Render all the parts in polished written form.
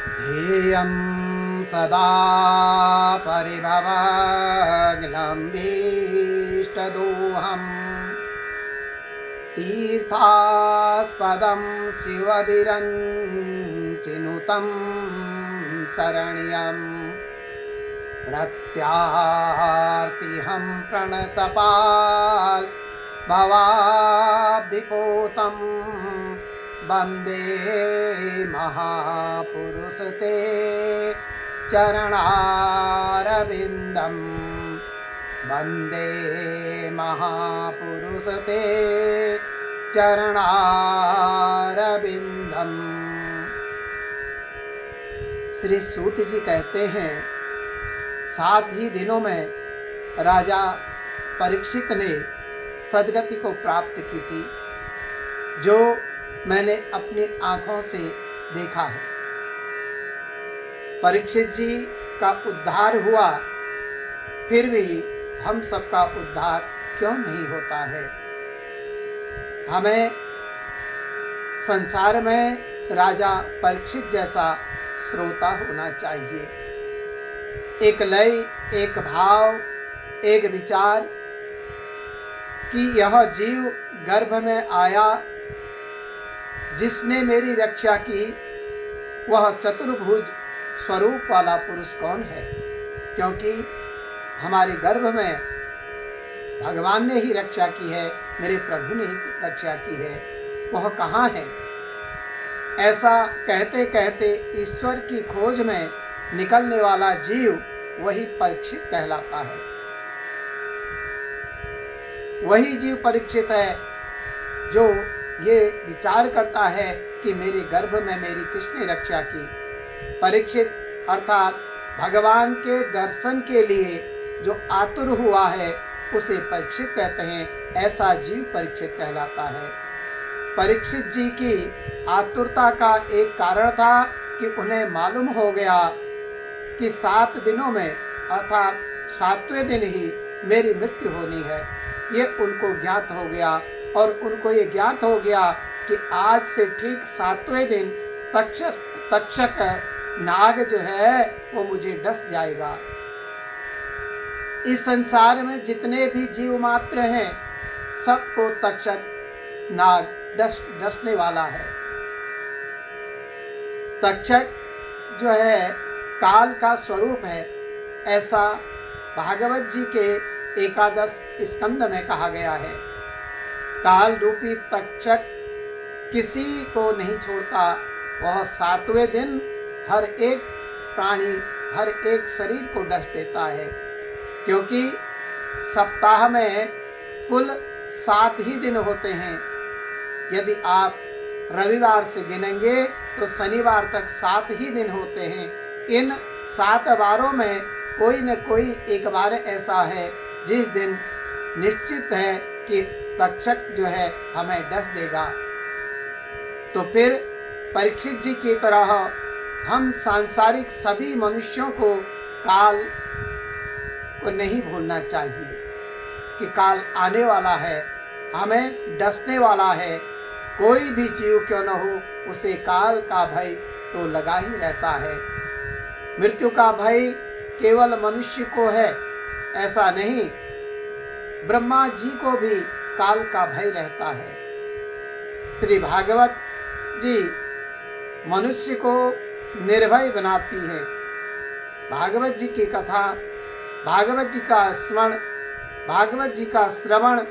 ध्येयं सदा परिभवग्लम्भीष्टदोहम् तीर्थास्पदं शिवविरञ्चिनुतं शरण्यं प्रत्यार्तिहं प्रणतपाल भवाब्धिपोतं वन्दे महापुरुष ते चरणारविन्दं वन्दे महापुरुष ते चरणारविन्दम। श्री सूत जी कहते हैं 7 ही दिनों में राजा परीक्षित ने सदगति को प्राप्त की थी, जो मैंने अपनी आंखों से देखा है। परीक्षित जी का उद्धार हुआ, फिर भी हम सबका उद्धार क्यों नहीं होता है? हमें संसार में राजा परीक्षित जैसा श्रोता होना चाहिए। एक लय, एक भाव, एक विचार कि यह जीव गर्भ में आया, जिसने मेरी रक्षा की, वह चतुर्भुज स्वरूप वाला पुरुष कौन है? क्योंकि हमारे गर्भ में भगवान ने ही रक्षा की है, मेरे प्रभु ने ही रक्षा की है, वह कहाँ है? ऐसा कहते कहते ईश्वर की खोज में निकलने वाला जीव वही परीक्षित कहलाता है। वही जीव परीक्षित है जो ये विचार करता है कि मेरे गर्भ में मेरी किसने रक्षा की। परीक्षित अर्थात भगवान के दर्शन के लिए जो आतुर हुआ है उसे परीक्षित कहते हैं। ऐसा जीव परीक्षित कहलाता है। परीक्षित जी की आतुरता का एक कारण था कि उन्हें मालूम हो गया कि 7 दिनों में अर्थात 7वें दिन ही मेरी मृत्यु होनी है। ये उनको ज्ञात हो गया और उनको ये ज्ञात हो गया कि आज से ठीक 7वें दिन तक्षक नाग जो है वो मुझे डस जाएगा। इस संसार में जितने भी जीव मात्र हैं, सबको तक्षक नाग डसने वाला है। तक्षक जो है काल का स्वरूप है, ऐसा भागवत जी के 11 स्कंद में कहा गया है। काल रूपी तक्षक किसी को नहीं छोड़ता। वह 7वें दिन हर एक प्राणी, हर एक शरीर को डस देता है, क्योंकि सप्ताह में कुल 7 ही दिन होते हैं। यदि आप रविवार से गिनेंगे तो शनिवार तक 7 ही दिन होते हैं। इन 7 बारों में कोई न कोई एक बार ऐसा है जिस दिन निश्चित है कि तक्षक जो है हमें डस देगा। तो फिर परीक्षित जी की तरह हम सांसारिक सभी मनुष्यों को काल को नहीं भूलना चाहिए कि काल आने वाला है, हमें डसने वाला है। कोई भी जीव क्यों न हो, उसे काल का भय तो लगा ही रहता है। मृत्यु का भय केवल मनुष्य को है ऐसा नहीं, ब्रह्मा जी को भी काल का भय रहता है। श्री भागवत जी मनुष्य को निर्भय बनाती है। भागवत जी की कथा, भागवत जी का स्मरण, भागवत जी का श्रवण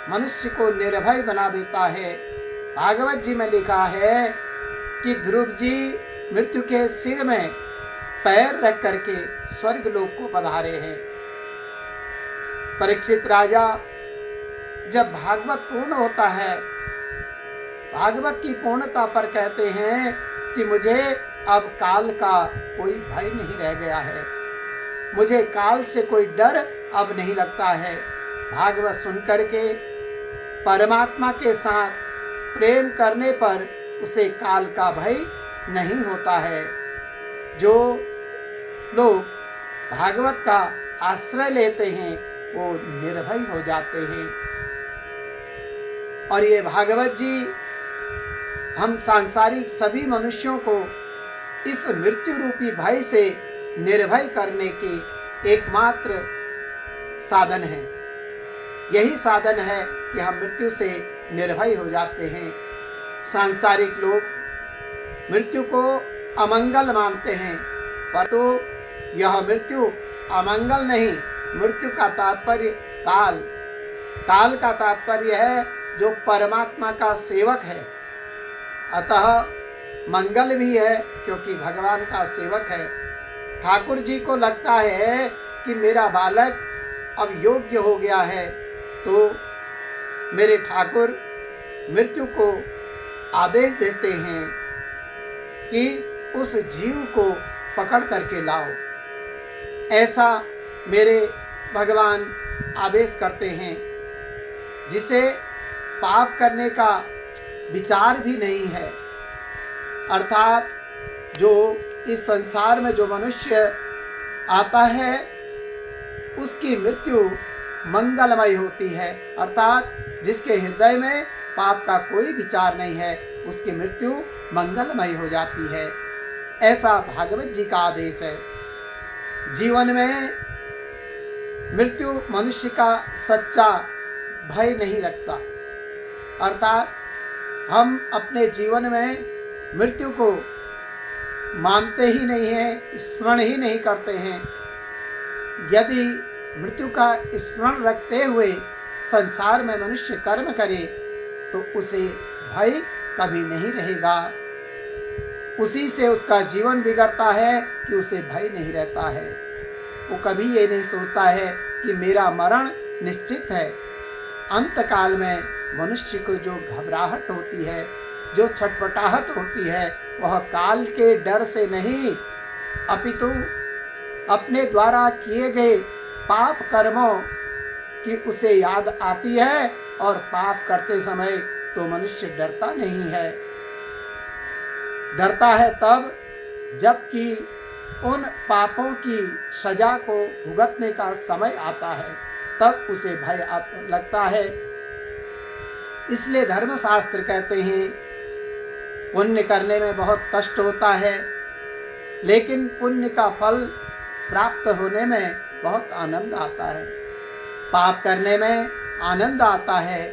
मनुष्य को निर्भय बना देता है। भागवत जी में लिखा है कि ध्रुव जी मृत्यु के सिर में पैर रख करके स्वर्ग लोक को पधारे हैं। परीक्षित राजा जब भागवत पूर्ण होता है, भागवत की पूर्णता पर कहते हैं कि मुझे अब काल का कोई भय नहीं रह गया है, मुझे काल से कोई डर अब नहीं लगता है। भागवत सुनकर के परमात्मा के साथ प्रेम करने पर उसे काल का भय नहीं होता है। जो लोग भागवत का आश्रय लेते हैं वो निर्भय हो जाते हैं। और ये भागवत जी हम सांसारिक सभी मनुष्यों को इस मृत्यु रूपी भय से निर्भय करने के एकमात्र साधन है। यही साधन है कि हम मृत्यु से निर्भय हो जाते हैं। सांसारिक लोग मृत्यु को अमंगल मानते हैं, परंतु यह मृत्यु अमंगल नहीं। मृत्यु का तात्पर्य काल, काल का तात्पर्य है जो परमात्मा का सेवक है। अतः मंगल भी है क्योंकि भगवान का सेवक है। ठाकुर जी को लगता है कि मेरा बालक अब योग्य हो गया है, तो मेरे ठाकुर मृत्यु को आदेश देते हैं कि उस जीव को पकड़ करके लाओ। ऐसा मेरे भगवान आदेश करते हैं जिसे पाप करने का विचार भी नहीं है। अर्थात जो इस संसार में जो मनुष्य आता है उसकी मृत्यु मंगलमय होती है। अर्थात जिसके हृदय में पाप का कोई विचार नहीं है उसकी मृत्यु मंगलमय हो जाती है। ऐसा भागवत जी का आदेश है। जीवन में मृत्यु मनुष्य का सच्चा भय नहीं रखता। अर्थात हम अपने जीवन में मृत्यु को मानते ही नहीं हैं, स्मरण ही नहीं करते हैं। यदि मृत्यु का स्मरण रखते हुए संसार में मनुष्य कर्म करे तो उसे भय कभी नहीं रहेगा। उसी से उसका जीवन बिगड़ता है कि उसे भय नहीं रहता है। वो कभी ये नहीं सोचता है कि मेरा मरण निश्चित है। अंत काल में मनुष्य को जो घबराहट होती है, जो छटपटाहट होती है, वह काल के डर से नहीं अपितु अपने द्वारा किए गए पाप कर्मों की उसे याद आती है। और पाप करते समय तो मनुष्य डरता नहीं है। डरता है तब जबकि उन पापों की सजा को भुगतने का समय आता है, तब उसे भय लगता है। इसलिए धर्मशास्त्र कहते हैं पुण्य करने में बहुत कष्ट होता है, लेकिन पुण्य का फल प्राप्त होने में बहुत आनंद आता है। पाप करने में आनंद आता है,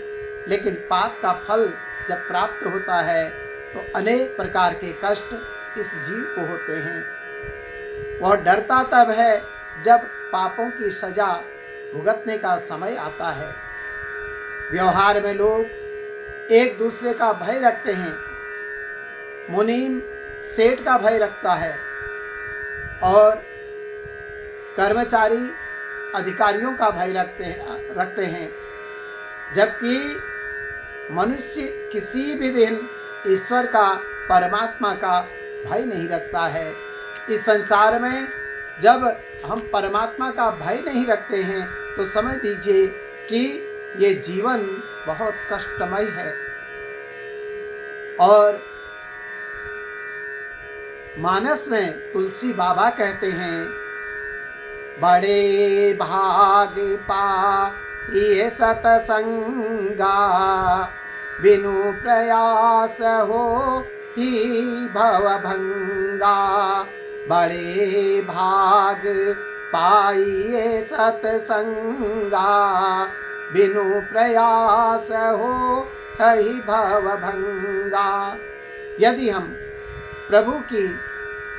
लेकिन पाप का फल जब प्राप्त होता है तो अनेक प्रकार के कष्ट इस जीव को होते हैं। वह डरता तब है जब पापों की सजा भुगतने का समय आता है। व्यवहार में लोग एक दूसरे का भय रखते हैं। मुनीम सेठ का भय रखता है और कर्मचारी अधिकारियों का भय रखते हैं, जबकि मनुष्य किसी भी दिन ईश्वर का, परमात्मा का भय नहीं रखता है। इस संसार में जब हम परमात्मा का भय नहीं रखते हैं तो समझ लीजिए कि ये जीवन बहुत कष्टमय है। और मानस में तुलसी बाबा कहते हैं, बड़े भाग पा ये सतसंगा, बिनु प्रयास हो ही भवभंगा। बड़े भाग पाइए सतसंगा, बिनु प्रयास हो ही भवभंगा। यदि हम प्रभु की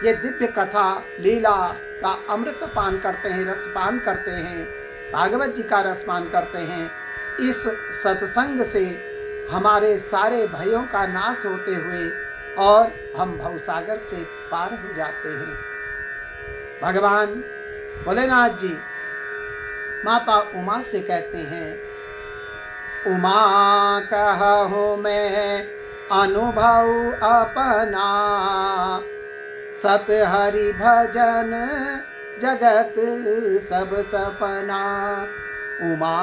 ये दिव्य कथा लीला का अमृत पान करते हैं, रसपान करते हैं, भागवत जी का रसपान करते हैं, इस सत्संग से हमारे सारे भयों का नाश होते हुए और हम भवसागर से पार हो जाते हैं। भगवान भोलेनाथ जी माता उमा से कहते हैं, उमा कहूँ मैं अनुभव अपना, सत हरि भजन जगत सब सपना। उमा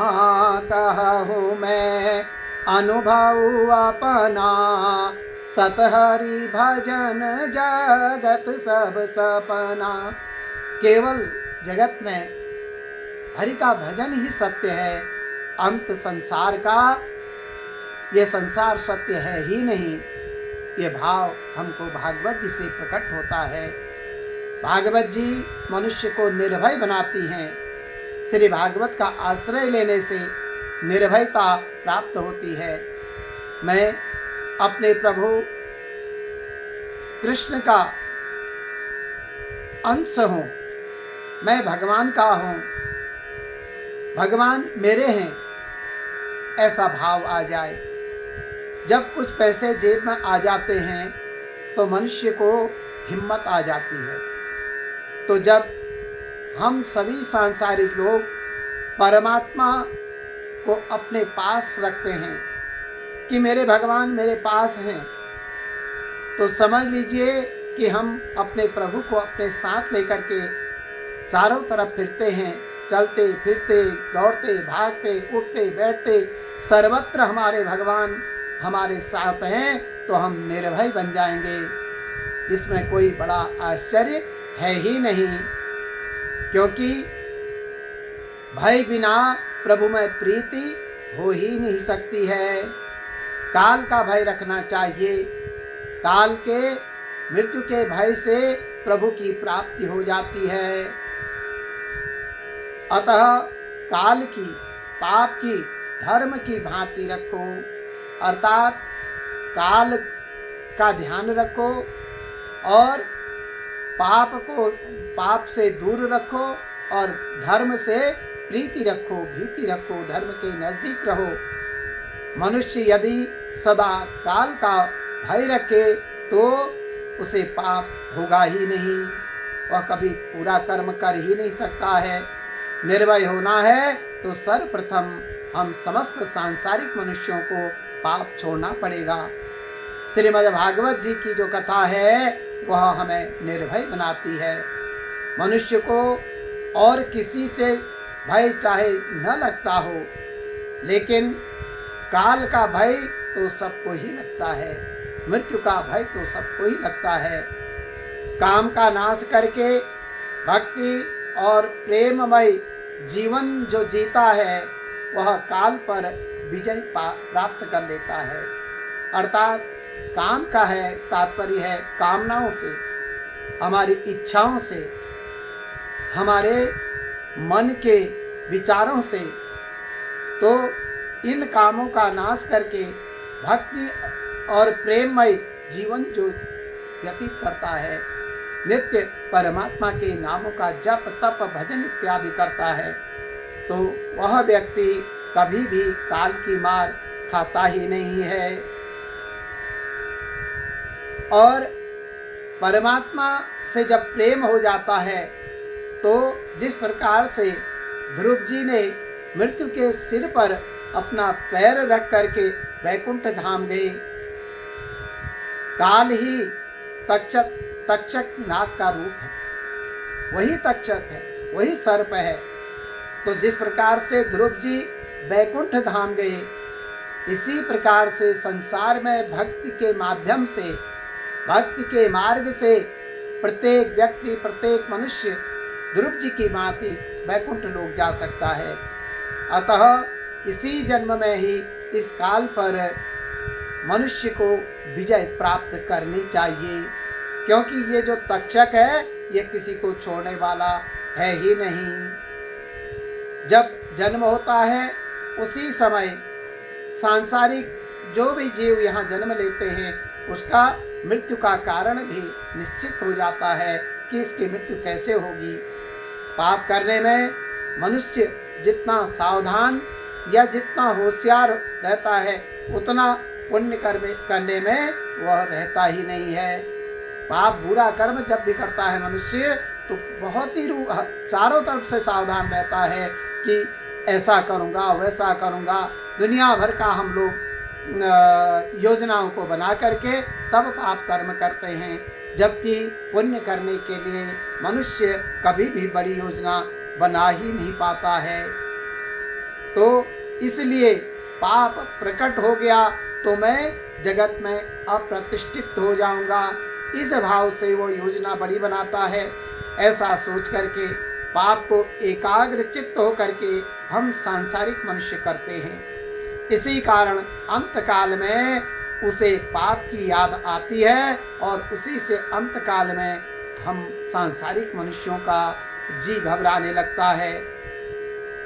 कहूँ मैं अनुभव अपना, सत हरि भजन जगत सब सपना। केवल जगत में हरि का भजन ही सत्य है। अंत संसार का ये संसार सत्य है ही नहीं। ये भाव हमको भागवत जी से प्रकट होता है। भागवत जी मनुष्य को निर्भय बनाती हैं। श्री भागवत का आश्रय लेने से निर्भयता प्राप्त होती है। मैं अपने प्रभु कृष्ण का अंश हूँ, मैं भगवान का हूँ, भगवान मेरे हैं, ऐसा भाव आ जाए। जब कुछ पैसे जेब में आ जाते हैं तो मनुष्य को हिम्मत आ जाती है। तो जब हम सभी सांसारिक लोग परमात्मा को अपने पास रखते हैं कि मेरे भगवान मेरे पास हैं, तो समझ लीजिए कि हम अपने प्रभु को अपने साथ लेकर के चारों तरफ फिरते हैं, चलते फिरते दौड़ते भागते उठते बैठते, सर्वत्र हमारे भगवान हमारे साथ हैं, तो हम निर्भय बन जाएंगे। इसमें कोई बड़ा आश्चर्य है ही नहीं, क्योंकि भय बिना प्रभु में प्रीति हो ही नहीं सकती है। काल का भय रखना चाहिए। काल के मृत्यु के भय से प्रभु की प्राप्ति हो जाती है। अतः काल की, पाप की, धर्म की भांति रखो, अर्थात काल का ध्यान रखो और पाप से दूर रखो और धर्म से प्रीति रखो, भीति रखो, धर्म के नजदीक रहो। मनुष्य यदि सदा काल का भय रखे तो उसे पाप होगा ही नहीं, वह कभी पूरा कर्म कर ही नहीं सकता है। निर्भय होना है तो सर्वप्रथम हम समस्त सांसारिक मनुष्यों को पाप छोड़ना पड़ेगा। श्रीमद् भागवत जी की जो कथा है वह हमें निर्भय बनाती है। मनुष्य को और किसी से भय चाहे न लगता हो, लेकिन काल का भय तो सबको ही लगता है, मृत्यु का भय तो सबको ही लगता है। काम का नाश करके भक्ति और प्रेममय जीवन जो जीता है वह काल पर विजय प्राप्त कर लेता है। अर्थात काम का है तात्पर्य है कामनाओं से, हमारी इच्छाओं से, हमारे मन के विचारों से। तो इन कामों का नाश करके भक्ति और प्रेममय जीवन जो व्यतीत करता है, नित्य परमात्मा के नामों का जप तप भजन इत्यादि करता है, तो वह व्यक्ति कभी भी काल की मार खाता ही नहीं है। और परमात्मा से जब प्रेम हो जाता है तो जिस प्रकार से ध्रुव जी ने मृत्यु के सिर पर अपना पैर रख करके वैकुंठ धाम गए, काल ही तक्षक नाग का रूप है, वही तक्षक है, वही सर्प है। तो जिस प्रकार से ध्रुव जी वैकुंठ धाम गए, इसी प्रकार से संसार में भक्ति के माध्यम से, भक्ति के मार्ग से प्रत्येक व्यक्ति, प्रत्येक मनुष्य ध्रुव जी की भांति वैकुंठ लोक जा सकता है। अतः इसी जन्म में ही इस काल पर मनुष्य को विजय प्राप्त करनी चाहिए, क्योंकि ये जो तक्षक है ये किसी को छोड़ने वाला है ही नहीं। जब जन्म होता है उसी समय सांसारिक जो भी जीव यहाँ जन्म लेते हैं उसका मृत्यु का कारण भी निश्चित हो जाता है कि इसकी मृत्यु कैसे होगी। पाप करने में मनुष्य जितना सावधान या जितना होशियार रहता है उतना पुण्य करने में वह रहता ही नहीं है। पाप बुरा कर्म जब भी करता है मनुष्य तो बहुत ही चारों तरफ से सावधान रहता है कि ऐसा करूँगा वैसा करूँगा, दुनिया भर का हम लोग योजनाओं को बना करके तब पाप कर्म करते हैं, जबकि पुण्य करने के लिए मनुष्य कभी भी बड़ी योजना बना ही नहीं पाता है। तो इसलिए पाप प्रकट हो गया तो मैं जगत में अप्रतिष्ठित हो जाऊंगा, इस भाव से वो योजना बड़ी बनाता है। ऐसा सोच करके पाप को एकाग्र चित्त हो करके हम सांसारिक मनुष्य करते हैं। इसी कारण अंत काल में उसे पाप की याद आती है और उसी से अंतकाल में हम सांसारिक मनुष्यों का जी घबराने लगता है।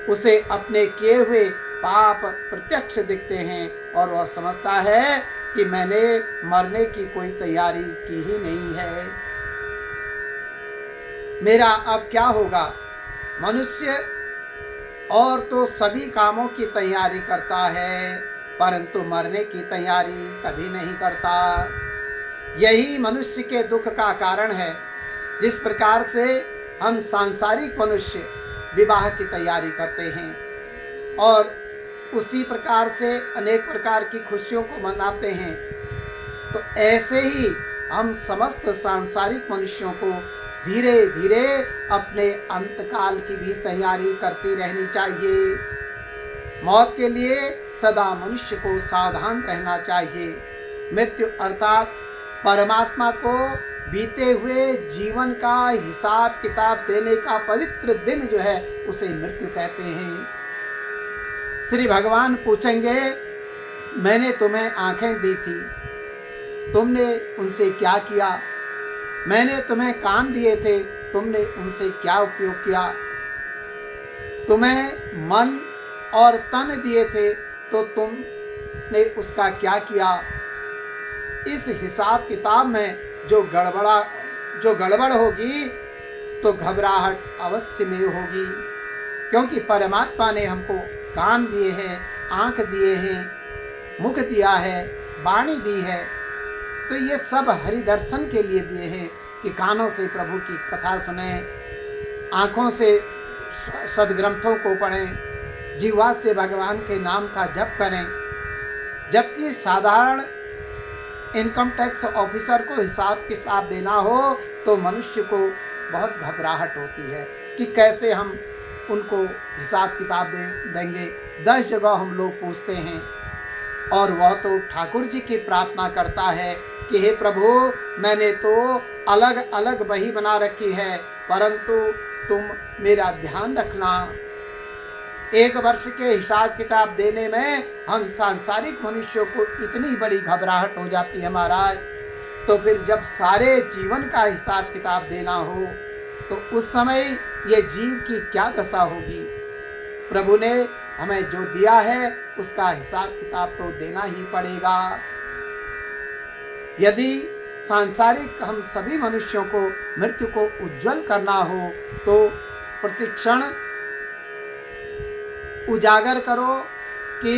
उसे अपने किए हुए पाप प्रत्यक्ष दिखते हैं और वह समझता है कि मैंने मरने की कोई तैयारी की ही नहीं है, मेरा अब क्या होगा। मनुष्य और तो सभी कामों की तैयारी करता है, परंतु मरने की तैयारी कभी नहीं करता। यही मनुष्य के दुख का कारण है। जिस प्रकार से हम सांसारिक मनुष्य विवाह की तैयारी करते हैं और उसी प्रकार से अनेक प्रकार की खुशियों को मनाते हैं, तो ऐसे ही हम समस्त सांसारिक मनुष्यों को धीरे धीरे अपने अंतकाल की भी तैयारी करती रहनी चाहिए। मौत के लिए सदा मनुष्य को सावधान रहना चाहिए। मृत्यु अर्थात परमात्मा को बीते हुए जीवन का हिसाब किताब देने का पवित्र दिन जो है उसे मृत्यु कहते हैं। श्री भगवान पूछेंगे, मैंने तुम्हें आंखें दी थी, तुमने उनसे क्या किया? मैंने तुम्हें कान दिए थे, तुमने उनसे क्या उपयोग किया? तुम्हें मन और तन दिए थे, तो तुमने उसका क्या किया? इस हिसाब किताब में जो गड़बड़ होगी तो घबराहट अवश्य में होगी, क्योंकि परमात्मा ने हमको कान दिए हैं, आंख दिए हैं, मुख दिया है, वाणी दी है। तो ये सब हरि दर्शन के लिए दिए हैं कि कानों से प्रभु की कथा सुने, आंखों से सदग्रंथों को पढ़ें, जीवा से भगवान के नाम का जप करें। जबकि साधारण इनकम टैक्स ऑफिसर को हिसाब किताब देना हो तो मनुष्य को बहुत घबराहट होती है कि कैसे हम उनको हिसाब किताब देंगे। 10 जगह हम लोग पूछते हैं और वह तो ठाकुर जी की प्रार्थना करता है कि हे प्रभु, मैंने तो अलग अलग बही बना रखी है, परंतु तुम मेरा ध्यान रखना। 1 वर्ष के हिसाब किताब देने में हम सांसारिक मनुष्यों को इतनी बड़ी घबराहट हो जाती है महाराज, तो फिर जब सारे जीवन का हिसाब किताब देना हो तो उस समय ये जीव की क्या दशा होगी। प्रभु ने हमें जो दिया है उसका हिसाब किताब तो देना ही पड़ेगा। यदि सांसारिक हम सभी मनुष्यों को मृत्यु को उज्जवल करना हो तो प्रतिक्षण उजागर करो कि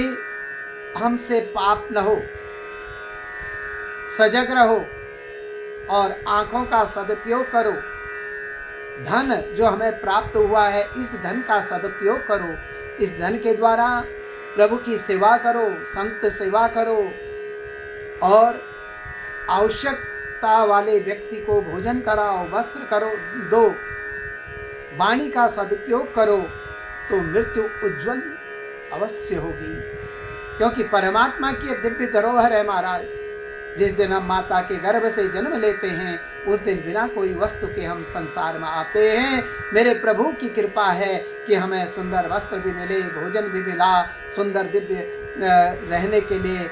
हमसे पाप न हो, सजग रहो और आंखों का सदुपयोग करो। धन जो हमें प्राप्त हुआ है, इस धन का सदुपयोग करो। इस धन के द्वारा प्रभु की सेवा करो, संत सेवा करो और आवश्यकता वाले व्यक्ति को भोजन कराओ, वस्त्र करो, दो। वाणी का सदुपयोग करो तो मृत्यु उज्जवल अवश्य होगी, क्योंकि परमात्मा की दिव्य धरोहर है महाराज। जिस दिन हम माता के गर्भ से जन्म लेते हैं उस दिन बिना कोई वस्तु के हम संसार में आते हैं। मेरे प्रभु की कृपा है कि हमें सुंदर वस्त्र भी मिले, भोजन भी मिला, सुंदर दिव्य रहने के लिए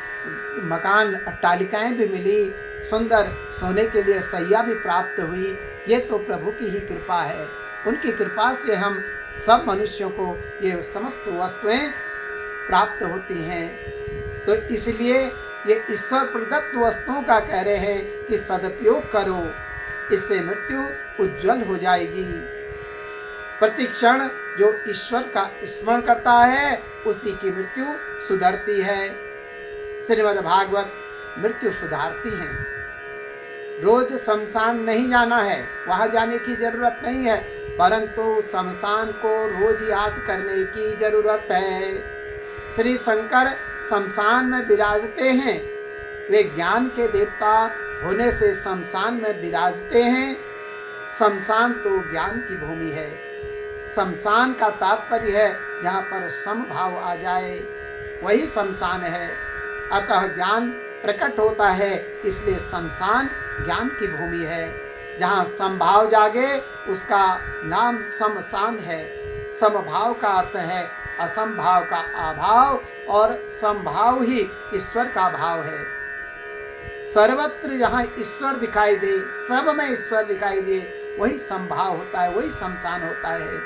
मकान अट्टालिकाएं भी मिली, सुंदर सोने के लिए सैया भी प्राप्त हुई। ये तो प्रभु की ही कृपा है। उनकी कृपा से हम सब मनुष्यों को ये समस्त वस्तुएं प्राप्त होती हैं। तो इसलिए ये ईश्वर प्रदत्त वस्तुओं का कह रहे हैं कि सदुपयोग करो, इससे मृत्यु उज्जवल हो जाएगी। प्रतिक्षण जो ईश्वर का स्मरण करता है उसी की मृत्यु सुधरती है। श्रीमद् भागवत मृत्यु सुधारती है। रोज शमशान नहीं जाना है, वहां जाने की जरूरत नहीं है, परंतु शमशान को रोज याद करने की जरूरत है। श्री शंकर शमशान में विराजते हैं, वे ज्ञान के देवता होने से शमशान में विराजते हैं। शमशान तो ज्ञान की भूमि है। शमशान का तात्पर्य है जहाँ पर समभाव आ जाए, वही शमशान है। अतः ज्ञान प्रकट होता है, इसलिए शमशान ज्ञान की भूमि है। जहाँ समभाव जागे उसका नाम शमशान है। समभाव का अर्थ है असंभाव का अभाव और संभाव ही ईश्वर का भाव है। सर्वत्र जहाँ ईश्वर दिखाई दे, सब में ईश्वर दिखाई दे, वही संभाव होता है, वही शमशान होता है।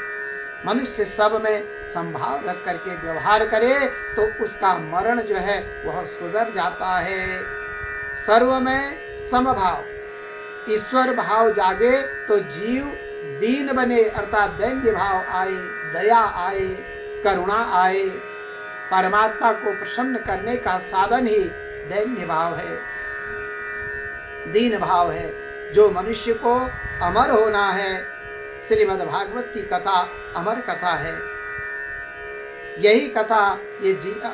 मनुष्य सब में संभाव रख करके व्यवहार करे तो उसका मरण जो है वह सुधर जाता है। सर्व में समभाव, ईश्वर भाव जागे तो जीव दीन बने, अर्थात दैन्य भाव आए, दया आए, करुणा आए। परमात्मा को प्रसन्न करने का साधन ही दैन्य भाव है, दीन भाव है। जो मनुष्य को अमर होना है, श्रीमद् भागवत की कथा अमर कथा है। यही कथा ये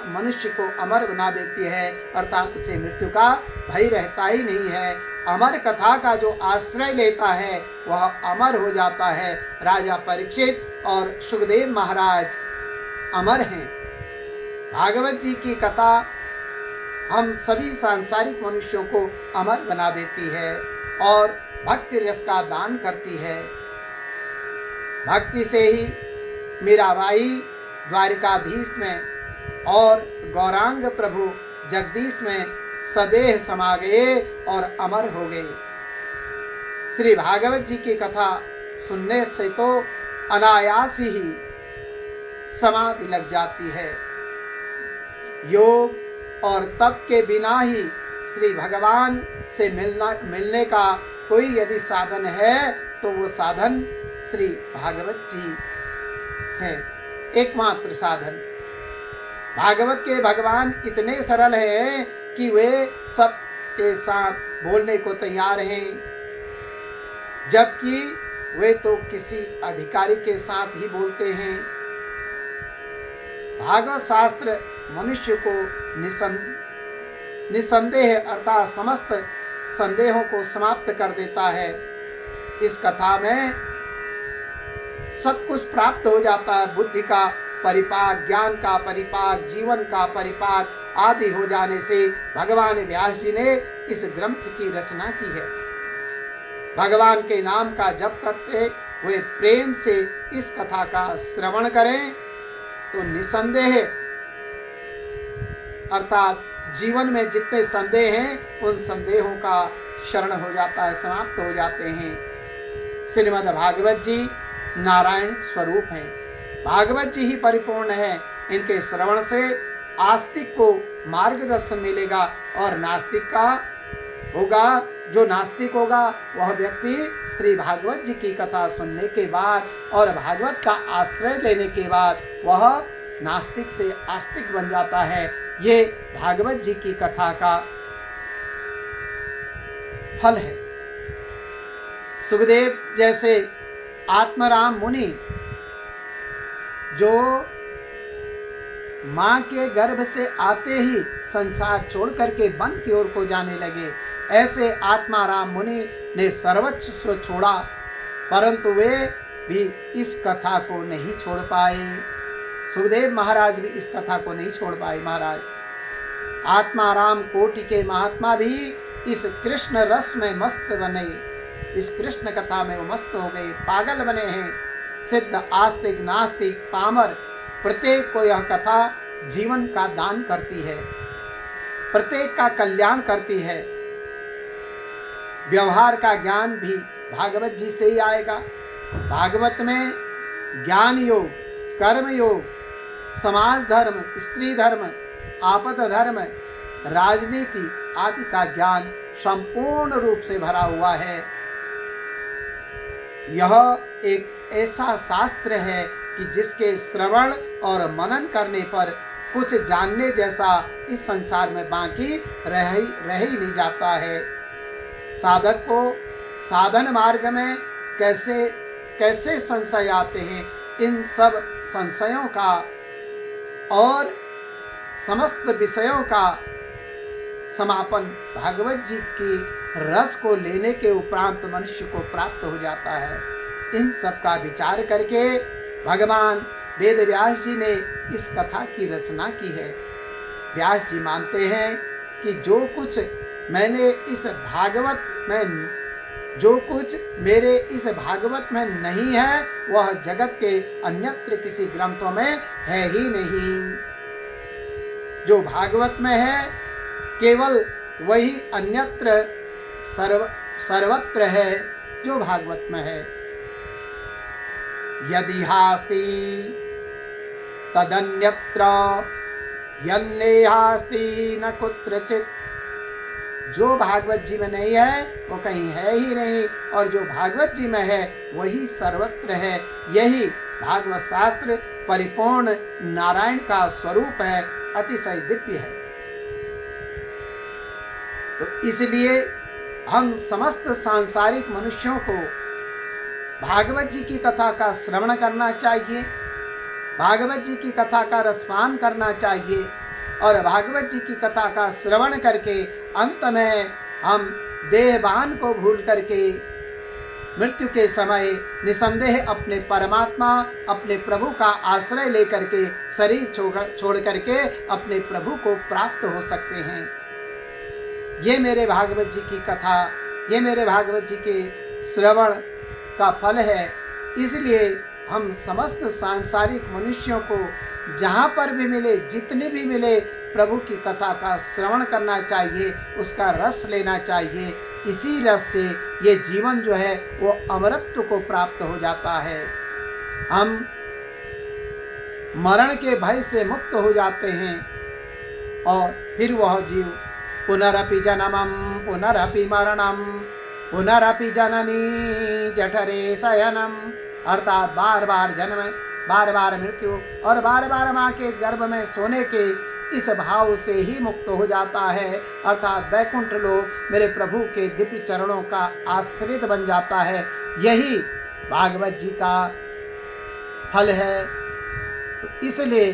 मनुष्य को अमर बना देती है, अर्थात उसे मृत्यु का भय रहता ही नहीं है। अमर कथा का जो आश्रय लेता है वह अमर हो जाता है। राजा परीक्षित और सुखदेव महाराज अमर हैं। भागवत जी की कथा हम सभी सांसारिक मनुष्यों को अमर बना देती है और भक्ति रस का दान करती है। भक्ति से ही मीराबाई द्वारिकाधीश में और गौरांग प्रभु जगदीश में सदेह समा गए और अमर हो गए। श्री भागवत जी की कथा सुनने से तो अनायास ही समाधि लग जाती है। योग और तप के बिना ही श्री भगवान से मिलने का कोई यदि साधन है तो वो साधन श्री भागवत जी है, एकमात्र साधन। भागवत के भगवान इतने सरल हैं कि वे सब के साथ बोलने को तैयार हैं, जबकि वे तो किसी अधिकारी के साथ ही बोलते हैं। भागवत शास्त्र मनुष्य को निसंदेह अर्थात समस्त संदेहों को समाप्त कर देता है। इस कथा में सब कुछ प्राप्त हो जाता है। बुद्धि का परिपाक, ज्ञान का परिपाक, जीवन का परिपाक आदि हो जाने से भगवान व्यास जी ने इस ग्रंथ की रचना की है। भगवान के नाम का जप करते हुए प्रेम से इस कथा का श्रवण करें तो निसंदेह अर्थात जीवन में जितने संदेह हैं उन संदेहों का शरण हो जाता है, समाप्त हो जाते हैं। श्रीमद् भागवत जी नारायण स्वरूप हैं। भागवत जी ही परिपूर्ण है। इनके श्रवण से आस्तिक को मार्गदर्शन मिलेगा और नास्तिक का होगा, जो नास्तिक होगा वह व्यक्ति श्री भागवत जी की कथा सुनने के बाद और भागवत का आश्रय लेने के बाद वह नास्तिक से आस्तिक बन जाता है। ये भागवत जी की कथा का फल है। सुखदेव जैसे आत्माराम मुनि जो मां के गर्भ से आते ही संसार छोड़ करके वन की ओर को जाने लगे, ऐसे आत्माराम मुनि ने सर्वस्व छोड़ा, परंतु वे भी इस कथा को नहीं छोड़ पाए। सुखदेव महाराज भी इस कथा को नहीं छोड़ पाए। महाराज आत्माराम कोटि के महात्मा भी इस कृष्ण रस में मस्त बने, इस कृष्ण कथा में वो मस्त हो गए, पागल बने हैं। सिद्ध आस्तिक नास्तिक पामर प्रत्येक को यह कथा जीवन का दान करती है, प्रत्येक का कल्याण करती है। व्यवहार का ज्ञान भी भागवत जी से ही आएगा। भागवत में ज्ञान योग, कर्म योग, समाज धर्म, स्त्री धर्म, आपद धर्म, राजनीति आदि का ज्ञान संपूर्ण रूप से भरा हुआ है। यह एक ऐसा शास्त्र है कि जिसके श्रवण और मनन करने पर कुछ जानने जैसा इस संसार में बाकी रह ही नहीं जाता है। साधक को साधन मार्ग में कैसे कैसे संशय आते हैं, इन सब संशयों का और समस्त विषयों का समापन भागवत जी की रस को लेने के उपरांत मनुष्य को प्राप्त हो जाता है। इन सब का विचार करके भगवान वेद व्यास जी ने इस कथा की रचना की है। व्यास जी मानते हैं कि जो कुछ मैंने इस भागवत में, जो कुछ मेरे इस भागवत में नहीं है वह जगत के अन्यत्र किसी ग्रंथों में है ही नहीं। जो भागवत में है केवल वही अन्यत्र सर्वत्र है जो भागवत में है। यदि हास्ति तदन्यत्र यन्नेहास्ति न कुत्रचित। जो भागवत जी में नहीं है वो कहीं है ही नहीं, और जो भागवत जी में है वही सर्वत्र है। यही भागवत शास्त्र परिपूर्ण नारायण का स्वरूप है, अतिशय दिव्य है। तो इसलिए हम समस्त सांसारिक मनुष्यों को भागवत जी की कथा का श्रवण करना चाहिए, भागवत जी की कथा का रसपान करना चाहिए, और भागवत जी की कथा का श्रवण करके अंत में हम देहवान को भूल करके मृत्यु के समय निसंदेह अपने परमात्मा, अपने प्रभु का आश्रय लेकर के शरीर छोड़ करके अपने प्रभु को प्राप्त हो सकते हैं। ये मेरे भागवत जी की कथा, ये मेरे भागवत जी के श्रवण का फल है। इसलिए हम समस्त सांसारिक मनुष्यों को जहाँ पर भी मिले, जितने भी मिले, प्रभु की कथा का श्रवण करना चाहिए, उसका रस लेना चाहिए। इसी रस से ये जीवन जो है वो अमरत्व को प्राप्त हो जाता है। हम मरण के भय से मुक्त हो जाते हैं, और फिर वह जीव पुनरपि जन्मं पुनरपि मरणं पुनरपि जननी जठरे शयनम, अर्थात बार बार जन्म, बार बार मृत्यु और बार बार माँ के गर्भ में सोने के इस भाव से ही मुक्त हो जाता है। अर्थात वैकुंठ लोक मेरे प्रभु के दिव्य चरणों का आश्रित बन जाता है। यही भागवत जी का फल है। तो इसलिए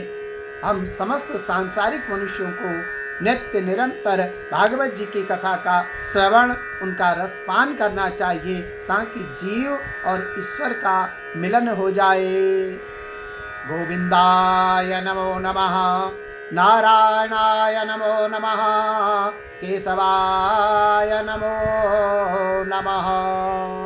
हम समस्त सांसारिक मनुष्यों को नित्य निरंतर भागवत जी की कथा का श्रवण, उनका रसपान करना चाहिए, ताकि जीव और ईश्वर का मिलन हो जाए। गोविंदाय नमो नमः, नारायणाय नमो नमः, केशवाय नमो नमः।